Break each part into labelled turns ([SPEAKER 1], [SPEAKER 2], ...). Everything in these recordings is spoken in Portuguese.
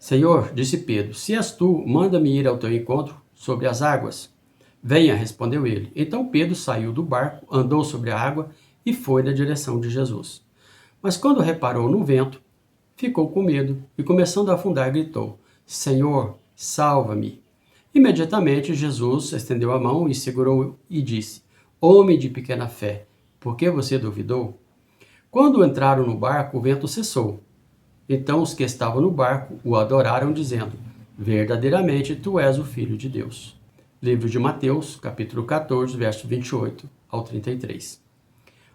[SPEAKER 1] Senhor, disse Pedro, se és tu, manda-me ir ao teu encontro sobre as águas. Venha, respondeu ele. Então Pedro saiu do barco, andou sobre a água e foi na direção de Jesus. Mas quando reparou no vento, ficou com medo e, começando a afundar, gritou: Senhor, salva-me! Imediatamente Jesus estendeu a mão e segurou e disse: Homem de pequena fé, por que você duvidou? Quando entraram no barco, o vento cessou. Então os que estavam no barco o adoraram, dizendo: Verdadeiramente tu és o Filho de Deus. Livro de Mateus, capítulo 14, verso 28 ao 33.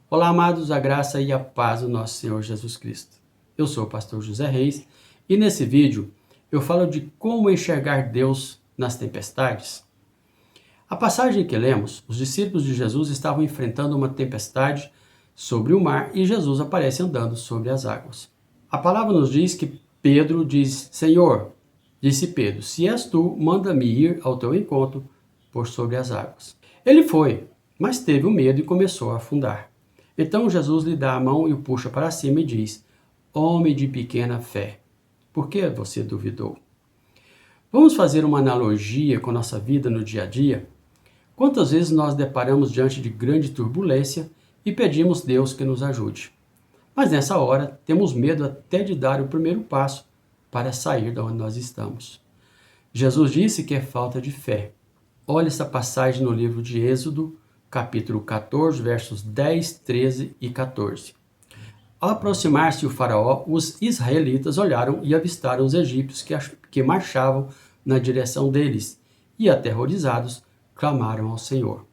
[SPEAKER 1] Olá, amados, a graça e a paz do nosso Senhor Jesus Cristo. Eu sou o pastor José Reis e nesse vídeo eu falo de como enxergar Deus nas tempestades. A passagem que lemos, os discípulos de Jesus estavam enfrentando uma tempestade sobre o mar e Jesus aparece andando sobre as águas. A palavra nos diz que Pedro diz: Senhor, disse Pedro, se és tu, manda-me ir ao teu encontro por sobre as águas. Ele foi, mas teve o medo e começou a afundar. Então Jesus lhe dá a mão e o puxa para cima e diz: Homem de pequena fé, por que você duvidou? Vamos fazer uma analogia com nossa vida no dia a dia? Quantas vezes nós deparamos diante de grande turbulência e pedimos Deus que nos ajude? Mas nessa hora temos medo até de dar o primeiro passo para sair de onde nós estamos. Jesus disse que é falta de fé. Olha essa passagem no livro de Êxodo, capítulo 14, versos 10, 13 e 14. Ao aproximar-se o faraó, os israelitas olharam e avistaram os egípcios que marchavam na direção deles e, aterrorizados, clamaram ao Senhor.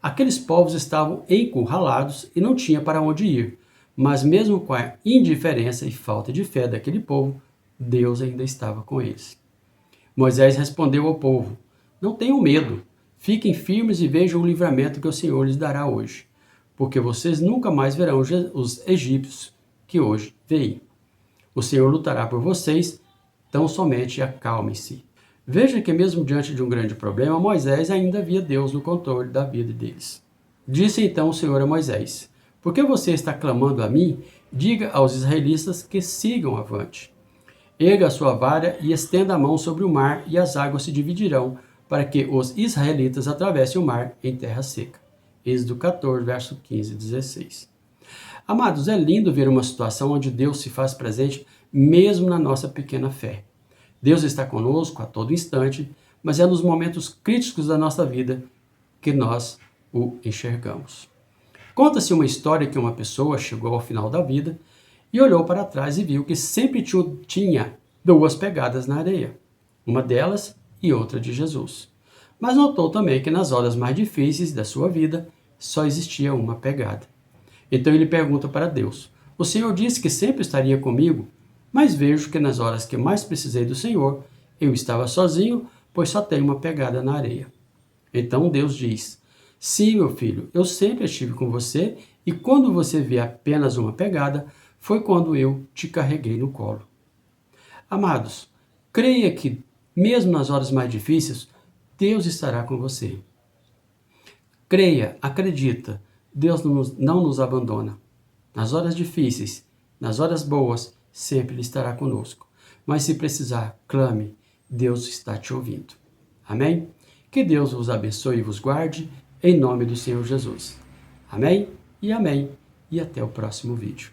[SPEAKER 1] Aqueles povos estavam encurralados e não tinham para onde ir, mas mesmo com a indiferença e falta de fé daquele povo, Deus ainda estava com eles. Moisés respondeu ao povo: Não tenham medo, fiquem firmes e vejam o livramento que o Senhor lhes dará hoje, porque vocês nunca mais verão os egípcios que hoje veem. O Senhor lutará por vocês, tão somente acalmem-se. Veja que mesmo diante de um grande problema, Moisés ainda via Deus no controle da vida deles. Disse então o Senhor a Moisés: Por que você está clamando a mim? Diga aos israelitas que sigam avante. Erga a sua vara e estenda a mão sobre o mar, e as águas se dividirão, para que os israelitas atravessem o mar em terra seca. Êxodo 14, verso 15 e 16. Amados, é lindo ver uma situação onde Deus se faz presente mesmo na nossa pequena fé. Deus está conosco a todo instante, mas é nos momentos críticos da nossa vida que nós o enxergamos. Conta-se uma história que uma pessoa chegou ao final da vida e olhou para trás e viu que sempre tinha duas pegadas na areia, uma delas e outra de Jesus. Mas notou também que nas horas mais difíceis da sua vida só existia uma pegada. Então ele pergunta para Deus: O Senhor disse que sempre estaria comigo, mas vejo que nas horas que mais precisei do Senhor, eu estava sozinho, pois só tenho uma pegada na areia. Então Deus diz: Sim, meu filho, eu sempre estive com você, e quando você vê apenas uma pegada, foi quando eu te carreguei no colo. Amados, creia que, mesmo nas horas mais difíceis, Deus estará com você. Creia, acredita, Deus não nos abandona. Nas horas difíceis, nas horas boas, sempre Ele estará conosco. Mas se precisar, clame, Deus está te ouvindo. Amém? Que Deus vos abençoe e vos guarde, em nome do Senhor Jesus. Amém e amém. E até o próximo vídeo.